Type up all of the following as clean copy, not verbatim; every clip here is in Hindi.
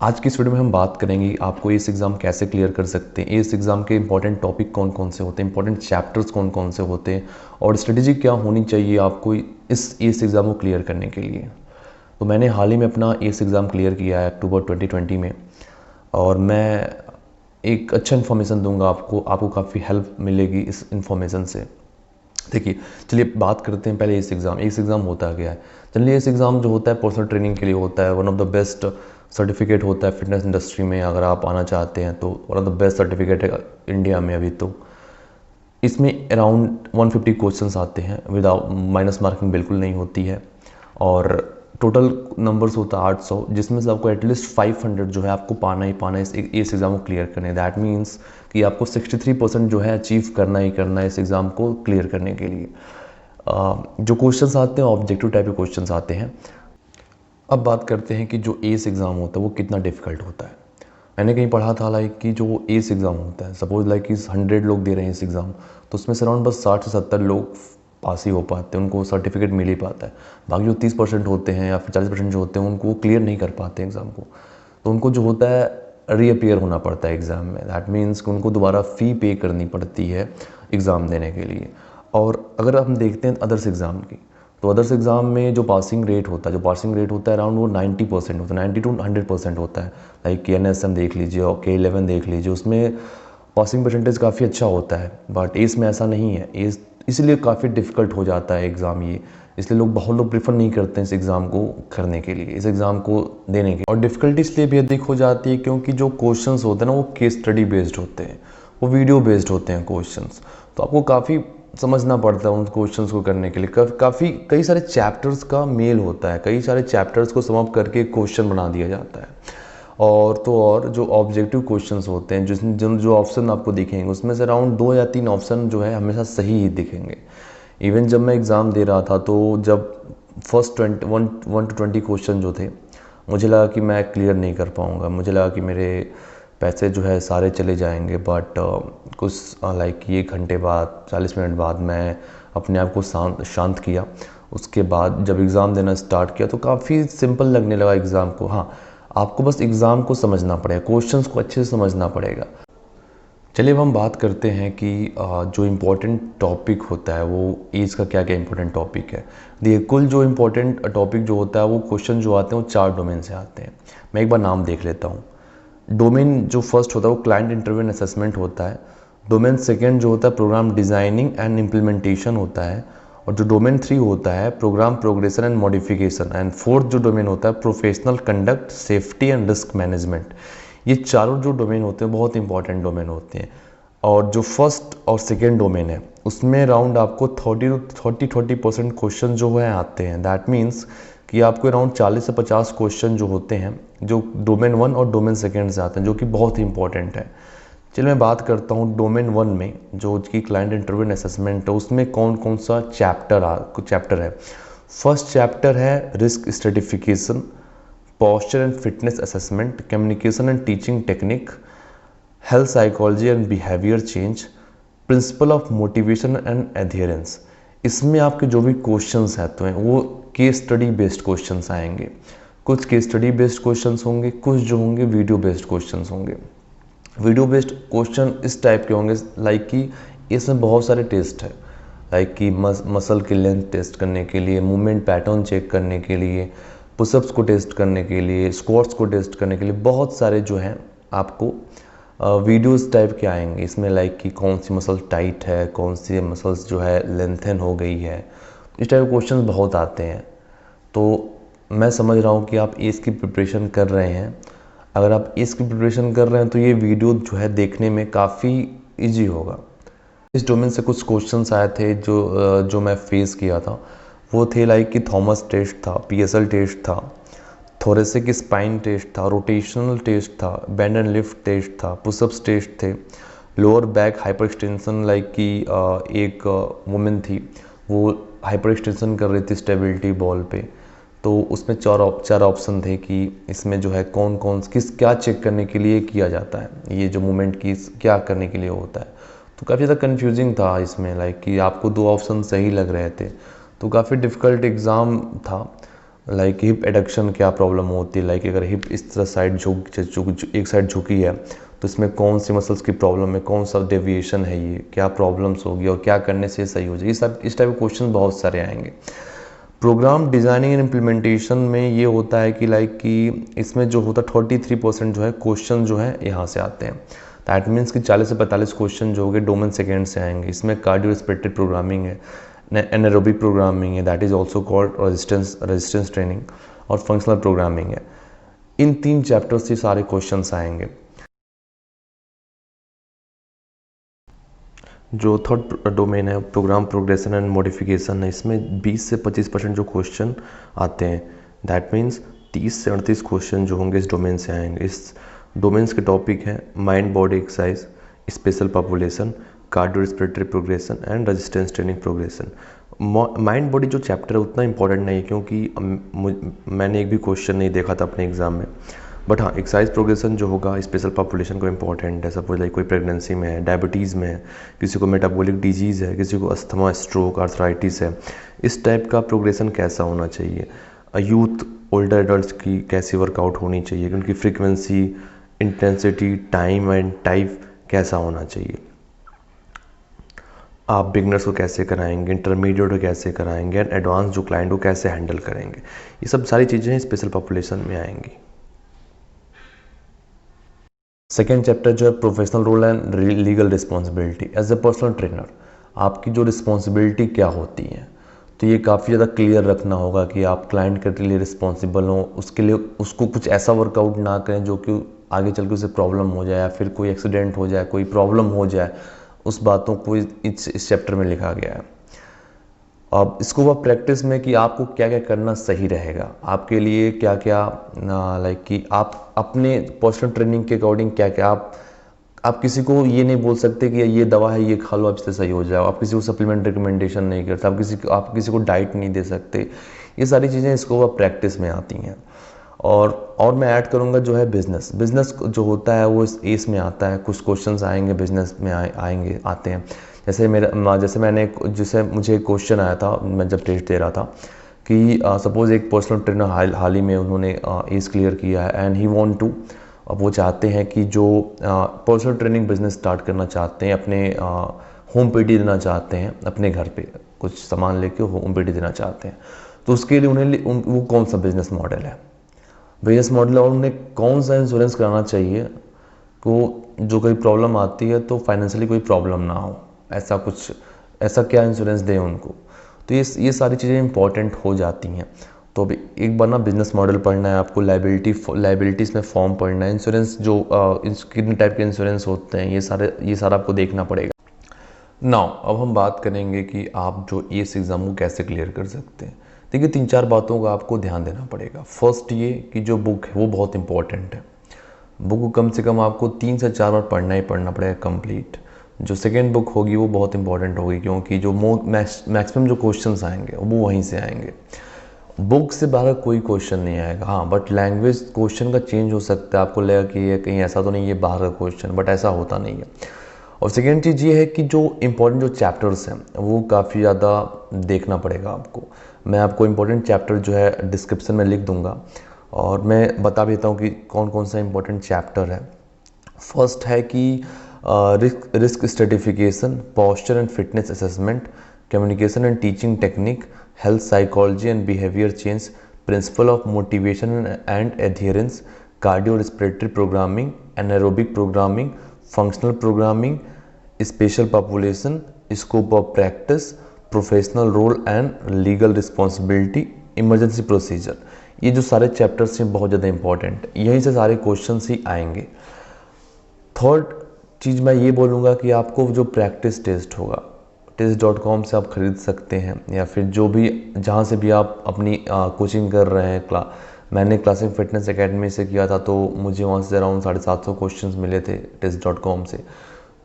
आज की इस वीडियो में हम बात करेंगे आपको एस एग्ज़ाम कैसे क्लियर कर सकते हैं, एस एग्ज़ाम के इंपॉर्टेंट टॉपिक कौन कौन से होते हैं, इंपॉर्टेंट चैप्टर्स कौन कौन से होते हैं और स्ट्रेटेजी क्या होनी चाहिए आपको इस एस एग्ज़ाम को क्लियर करने के लिए। तो मैंने हाल ही में अपना एस एग्ज़ाम क्लियर किया है अक्टूबर 2020 में और मैं एक अच्छा इन्फॉर्मेशन दूंगा आपको काफ़ी हेल्प मिलेगी इस इन्फॉर्मेशन से। देखिए, चलिए बात करते हैं पहले एस एग्ज़ाम होता क्या है। चलिए, एस एग्ज़ाम जो होता है पर्सनल ट्रेनिंग के लिए होता है। One of the best certificate होता है फिटनेस इंडस्ट्री में। अगर आप आना चाहते हैं तो one of the best certificate है इंडिया में अभी। तो इसमें अराउंड 150 क्वेश्चंस आते हैं, विदाउट माइनस मार्किंग बिल्कुल नहीं होती है और टोटल नंबर्स होता है 800, जिसमें से आपको एटलीस्ट 500 जो है आपको पाना ही पाना है इस एग्ज़ाम को क्लियर करने। दैट मीन्स कि आपको 63% जो है अचीव करना ही करना है इस एग्ज़ाम को क्लियर करने के लिए। जो क्वेश्चंस आते हैं ऑब्जेक्टिव टाइप के क्वेश्चंस आते हैं। अब बात करते हैं कि जो एस एग्ज़ाम होता है वो कितना डिफ़िकल्ट होता है। मैंने कहीं पढ़ा था लाइक कि जो एस एग्ज़ाम होता है, सपोज लाइक कि 100 लोग दे रहे हैं इस एग्ज़ाम, तो उसमें से अराउंड बस 60 से 70 लोग पास ही हो पाते हैं, उनको सर्टिफिकेट मिल ही पाता है। बाकी जो 30% होते हैं या फिर 40% जो होते हैं उनको वो क्लियर नहीं कर पाते एग्ज़ाम को। तो उनको जो होता है रीअपियर होना पड़ता है एग्ज़ाम में। दैट मीन्स कि उनको दोबारा फ़ी पे करनी पड़ती है एग्ज़ाम देने के लिए। और अगर हम देखते हैं अदर्स एग्ज़ाम की, तो अदर्स एग्ज़ाम में जो पासिंग रेट होता है अराउंड वो 90% होता है, 90 to 100% होता है। लाइक NSM देख लीजिए और K11 देख लीजिए, उसमें पासिंग परसेंटेज काफ़ी अच्छा होता है। बट एस में ऐसा नहीं है। एस इसलिए काफ़ी डिफ़िकल्ट हो जाता है एग्ज़ाम ये, इसलिए बहुत लोग प्रेफर नहीं करते हैं इस एग्ज़ाम को करने के लिए, इस एग्ज़ाम को देने के। और डिफ़िकल्टी इसलिए भी अधिक हो जाती है क्योंकि जो क्वेश्चंस होते हैं ना वो केस स्टडी बेस्ड होते हैं, वो वीडियो बेस्ड होते हैं क्वेश्चंस। तो आपको काफ़ी समझना पड़ता है उन क्वेश्चंस को करने के लिए। काफ़ी कई सारे चैप्टर्स का मेल होता है, कई सारे चैप्टर्स को सम अप करके क्वेश्चन बना दिया जाता है। और जो ऑब्जेक्टिव क्वेश्चंस होते हैं, जिसमें जो ऑप्शन आपको दिखेंगे उसमें से अराउंड 2 या 3 ऑप्शन जो है हमेशा सही ही दिखेंगे। इवन जब मैं एग्ज़ाम दे रहा था तो जब फर्स्ट 1 to 20 क्वेश्चन जो थे, मुझे लगा कि मैं क्लियर नहीं कर पाऊँगा, मुझे लगा कि मेरे पैसे जो है सारे चले जाएंगे। बट कुछ लाइक 1 घंटे बाद 40 मिनट बाद मैं अपने आप को शांत किया। उसके बाद जब एग्ज़ाम देना स्टार्ट किया तो काफ़ी सिंपल लगने लगा एग्ज़ाम को। हाँ, आपको बस एग्ज़ाम को समझना पड़ेगा, क्वेश्चंस को अच्छे से समझना पड़ेगा। चलिए अब हम बात करते हैं कि जो इम्पोर्टेंट टॉपिक होता है वो एज का क्या क्या इम्पोर्टेंट टॉपिक है। देखिए, कुल जो इम्पोर्टेंट टॉपिक जो होता है वो क्वेश्चन जो आते हैं वो 4 डोमेन से आते हैं। मैं एक बार नाम देख लेता हूँ। डोमेन जो फर्स्ट होता है वो क्लाइंट इंटरव्यू एंड असेसमेंट होता है। डोमेन सेकेंड जो होता है प्रोग्राम डिज़ाइनिंग एंड इम्प्लीमेंटेशन होता है। और जो डोमेन 3 होता है program progression and modification. And fourth जो डोमेन होता है professional conduct, safety and risk management. ये चारों जो डोमेन होते हैं बहुत इंपॉर्टेंट डोमेन होते हैं। और जो फर्स्ट और सेकेंड डोमेन है उसमें अराउंड आपको 30% क्वेश्चन जो है आते हैं। दैट मीन्स कि आपको अराउंड 40 से 50 क्वेश्चन जो होते हैं जो डोमेन 1 और डोमेन सेकेंड से आते हैं, जो कि बहुत ही इंपॉर्टेंट है। चलिए मैं बात करता हूँ डोमेन 1 में, जो कि क्लाइंट इंटरव्यू एंड असेसमेंट है। उसमें कौन कौन सा चैप्टर है। फर्स्ट चैप्टर है risk stratification, posture and fitness assessment, communication and teaching technique, health psychology and behavior change, principle of motivation and adherence। इसमें आपके जो भी क्वेश्चंस आते हैं वो केस स्टडी बेस्ड क्वेश्चंस आएंगे। कुछ केस स्टडी बेस्ड क्वेश्चंस होंगे, कुछ जो होंगे वीडियो बेस्ड क्वेश्चंस होंगे। वीडियो बेस्ड क्वेश्चन इस टाइप के होंगे लाइक कि इसमें बहुत सारे टेस्ट है, लाइक कि मसल की लेंथ टेस्ट करने के लिए, मूवमेंट पैटर्न चेक करने के लिए, पुशअप्स को टेस्ट करने के लिए, स्क्वाट्स को टेस्ट करने के लिए बहुत सारे जो हैं आपको वीडियोस टाइप के आएंगे इसमें। लाइक कि कौन सी मसल टाइट है, कौन सी मसल्स जो है लेंथन हो गई है, इस टाइप के क्वेश्चन बहुत आते हैं। तो मैं समझ रहा हूँ कि आप इसकी प्रिपरेशन कर रहे हैं। अगर आप इसकी प्रिपरेशन कर रहे हैं तो ये वीडियो जो है देखने में काफ़ी ईजी होगा। इस डोमेन से कुछ क्वेश्चंस आए थे जो मैं फेस किया था। वो थे लाइक कि थॉमस टेस्ट था, PSL टेस्ट था, थोरेसिक स्पाइन टेस्ट था, रोटेशनल टेस्ट था, बेंड एंड लिफ्ट टेस्ट था, पुशअप्स टेस्ट थे, lower back hyper extension. Like कि एक वुमेन थी, वो हाइपर एक्सटेंशन कर रही थी स्टेबिलिटी बॉल पे। तो उसमें चार ऑप्शन थे कि इसमें जो है कौन कौन क्या चेक करने के लिए किया जाता है, ये जो मूवमेंट की क्या करने के लिए होता है। तो काफ़ी ज़्यादा कन्फ्यूजिंग था इसमें, लाइक कि आपको 2 ऑप्शन सही लग रहे थे, तो काफ़ी डिफ़िकल्ट एग्ज़ाम था। लाइक हिप एडक्शन क्या प्रॉब्लम होती है, लाइक अगर हिप इस तरह साइड एक साइड झुकी है तो इसमें कौन सी मसल्स की प्रॉब्लम है, कौन सा डेविएशन है, ये क्या प्रॉब्लम्स होगी और क्या करने से सही हो जाएगी। इस टाइप के क्वेश्चन बहुत सारे आएंगे। प्रोग्राम डिज़ाइनिंग एंड इम्प्लीमेंटेशन में ये होता है कि लाइक कि इसमें जो होता है 33% जो है क्वेश्चन जो है यहाँ से आते हैं। दैट मीन्स कि 40 से 45 क्वेश्चन जो होंगे डोमेन सेकेंड से आएंगे। इसमें कार्डियोरेस्पिरेटरी प्रोग्रामिंग है, एनारोबिक प्रोग्रामिंग है, that is also called resistance training, और फंक्शनल प्रोग्रामिंग है। इन 3 चैप्टर्स से सारे क्वेश्चंस आएंगे। जो थर्ड डोमेन है प्रोग्राम प्रोग्रेशन एंड मॉडिफिकेशन है, इसमें 20 से 25% जो क्वेश्चन आते हैं। दैट मीन्स 30 से 38 क्वेश्चन जो होंगे इस डोमेन से आएंगे। इस डोमेन्स के टॉपिक हैं mind body exercise, special population, cardiorespiratory progression and resistance training progression. Mind body जो चैप्टर है उतना इंपॉर्टेंट नहीं है, क्योंकि मैंने एक भी क्वेश्चन नहीं देखा था अपने एग्जाम में। बट हाँ, एक्सरसाइज प्रोग्रेशन जो होगा स्पेशल पॉपुलेशन को इम्पॉर्टेंट है। सपोज लाइक कोई प्रेगनेंसी में है, डायबिटीज़ में है, किसी को मेटाबॉलिक डिजीज़ है, किसी को अस्थमा, स्ट्रोक, आर्थराइटिस है, इस टाइप का प्रोग्रेशन कैसा होना चाहिए। यूथ ओल्डर एडल्ट्स की कैसी वर्कआउट होनी चाहिए, उनकी frequency, intensity, time and type कैसा होना चाहिए। आप बिगनर्स को कैसे कराएंगे, इंटरमीडिएट को कैसे कराएंगे, एंड एडवांस जो क्लाइंट को कैसे हैंडल करेंगे, ये सब सारी चीज़ें स्पेशल पॉपुलेशन में आएंगी। सेकेंड चैप्टर जो है professional role and legal responsibility. As a personal trainer आपकी जो रिस्पॉन्सिबिलिटी क्या होती है, तो ये काफ़ी ज़्यादा क्लियर रखना होगा कि आप क्लाइंट के लिए रिस्पॉन्सिबल हो, उसके लिए उसको कुछ ऐसा वर्कआउट ना करें जो कि आगे चल के उसे प्रॉब्लम हो जाए, या फिर कोई एक्सीडेंट हो जाए, कोई प्रॉब्लम हो जाए। उस बातों को इस चैप्टर में लिखा गया है। अब इसको वह प्रैक्टिस में कि आपको क्या क्या करना सही रहेगा, आपके लिए क्या क्या, लाइक कि आप अपने पर्सनल ट्रेनिंग के अकॉर्डिंग क्या क्या आप किसी को ये नहीं बोल सकते कि ये दवा है ये खा लो अब इससे सही हो जाए। आप किसी को सप्लीमेंट रिकमेंडेशन नहीं करते, आप किसी को डाइट नहीं दे सकते। ये सारी चीज़ें इसको वह प्रैक्टिस में आती हैं। और मैं ऐड करूँगा जो है बिजनेस जो होता है वो इस में आता है। कुछ क्वेश्चंस आएंगे बिजनेस में आते हैं। जैसे मुझे एक क्वेश्चन आया था मैं जब टेस्ट दे रहा था कि सपोज़ एक पर्सनल ट्रेनर हाल ही में उन्होंने एज क्लियर किया है एंड ही वांट टू, अब वो चाहते हैं कि जो पर्सनल ट्रेनिंग बिजनेस स्टार्ट करना चाहते हैं, अपने होम पीटी देना चाहते हैं, अपने घर पे कुछ सामान लेके होम पीटी देना चाहते हैं, तो उसके लिए वो कौन सा बिजनेस मॉडल और उन्हें कौन सा इंश्योरेंस कराना चाहिए को जो कोई प्रॉब्लम आती है तो फाइनेंशियली कोई प्रॉब्लम ना हो, ऐसा क्या इंश्योरेंस दें उनको। तो ये सारी चीज़ें इंपॉर्टेंट हो जाती हैं। तो अभी एक बार ना बिजनेस मॉडल पढ़ना है आपको, लाइबिलिटीज़ में फॉर्म पढ़ना है, इंश्योरेंस जो कितने टाइप के इंश्योरेंस होते हैं ये सारा आपको देखना पड़ेगा। नाउ अब हम बात करेंगे कि आप जो एस एग्ज़ाम को कैसे क्लियर कर सकते हैं। देखिए 3-4 बातों का आपको ध्यान देना पड़ेगा। फर्स्ट ये कि जो बुक है वो बहुत इंपॉर्टेंट है। बुक को कम से कम आपको 3 से 4 बार पढ़ना ही पढ़ना पड़ेगा कंप्लीट। जो सेकेंड बुक होगी वो बहुत इंपॉर्टेंट होगी, क्योंकि जो मैक्सिमम जो क्वेश्चंस आएंगे वो वहीं से आएंगे। बुक से बाहर कोई क्वेश्चन नहीं आएगा। हाँ, बट लैंग्वेज क्वेश्चन का चेंज हो सकता है। आपको लगेगा कि ये कहीं ऐसा तो नहीं है बाहर का क्वेश्चन, बट ऐसा होता नहीं है। और सेकेंड चीज़ ये है कि जो इम्पोर्टेंट जो चैप्टर्स हैं वो काफ़ी ज़्यादा देखना पड़ेगा आपको। मैं आपको इम्पोर्टेंट चैप्टर जो है डिस्क्रिप्शन में लिख दूंगा, और मैं बता देता हूँ कि कौन कौन सा इम्पोर्टेंट चैप्टर है। फर्स्ट है कि risk stratification, posture and fitness assessment, communication and teaching technique, health psychology and behaviour change, principle of motivation and adherence, cardio respiratory programming, anaerobic programming, functional programming, special population, scope of practice, professional role and legal responsibility, emergency procedure. ये जो सारे चैप्टर्स हैं बहुत ज़्यादा इंपॉर्टेंट, यहीं से सारे क्वेश्चंस ही आएंगे। थर्ड चीज़ मैं ये बोलूँगा कि आपको जो प्रैक्टिस टेस्ट होगा test.com से आप ख़रीद सकते हैं, या फिर जो भी जहाँ से भी आप अपनी कोचिंग कर रहे हैं। मैंने क्लासिक फिटनेस एकेडमी से किया था, तो मुझे वहाँ से अराउंड 750 क्वेश्चंस मिले थे test.com से।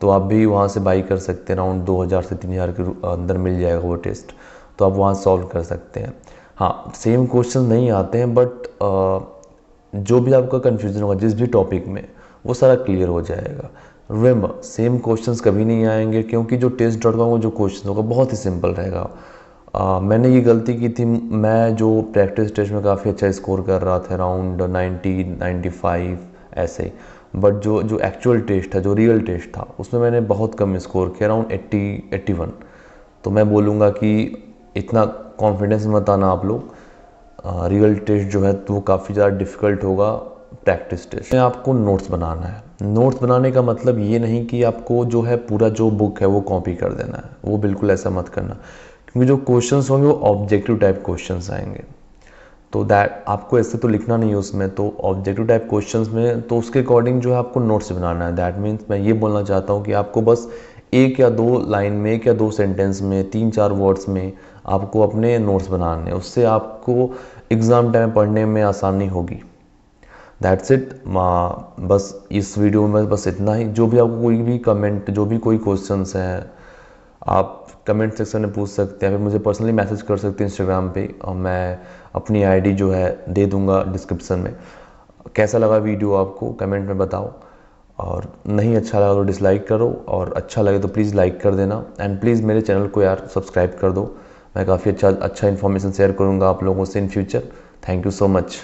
तो आप भी वहाँ से बाई कर सकते हैं, अराउंड 2000 से 3000 के अंदर मिल जाएगा वो टेस्ट, तो आप वहाँ सॉल्व कर सकते हैं। हाँ, सेम क्वेश्चन नहीं आते हैं, बट जो भी आपका कन्फ्यूज़न होगा जिस भी टॉपिक में, वो सारा क्लियर हो जाएगा। रिमेंबर, सेम क्वेश्चंस कभी नहीं आएंगे, क्योंकि जो test.com का जो क्वेश्चन होगा बहुत ही सिंपल रहेगा। मैंने ये गलती की थी, मैं जो प्रैक्टिस टेस्ट में काफ़ी अच्छा स्कोर कर रहा था, अराउंड 90 95 ऐसे ही, बट जो जो एक्चुअल टेस्ट था, जो रियल टेस्ट था, उसमें मैंने बहुत कम स्कोर किया, अराउंड 80 81। तो मैं बोलूँगा कि इतना कॉन्फिडेंस मत आना आप लोग। रियल टेस्ट जो है तो वो काफ़ी ज़्यादा डिफ़िकल्ट होगा प्रैक्टिस टेस्ट में। आपको नोट्स बनाना है। नोट्स बनाने का मतलब ये नहीं कि आपको जो है पूरा जो बुक है वो कॉपी कर देना है, वो बिल्कुल ऐसा मत करना, क्योंकि जो क्वेश्चंस होंगे वो ऑब्जेक्टिव टाइप क्वेश्चंस आएंगे। तो दैट आपको ऐसे तो लिखना नहीं है उसमें, तो ऑब्जेक्टिव टाइप क्वेश्चंस में तो उसके अकॉर्डिंग जो है आपको नोट्स बनाना है। दैट मीन्स मैं ये बोलना चाहता हूँ कि आपको बस एक या दो लाइन में, एक या दो सेंटेंस में, 3-4 वर्ड्स में आपको अपने नोट्स बनाने हैं। उससे आपको एग्ज़ाम टाइम पढ़ने में आसानी होगी। That's it. बस इस वीडियो में बस इतना ही। जो भी आपको कोई भी कमेंट, जो भी कोई क्वेश्चंस हैं, आप कमेंट सेक्शन में पूछ सकते हैं, फिर मुझे पर्सनली मैसेज कर सकते हैं इंस्टाग्राम पे, और मैं अपनी आईडी जो है दे दूंगा डिस्क्रिप्शन में। कैसा लगा वीडियो आपको कमेंट में बताओ, और नहीं अच्छा लगा तो डिसलाइक करो, और अच्छा लगे तो प्लीज़ लाइक कर देना। एंड प्लीज़ मेरे चैनल को यार सब्सक्राइब कर दो। मैं काफ़ी अच्छा इन्फॉर्मेशन शेयर करूँगा आप लोगों से in future. Thank you so much.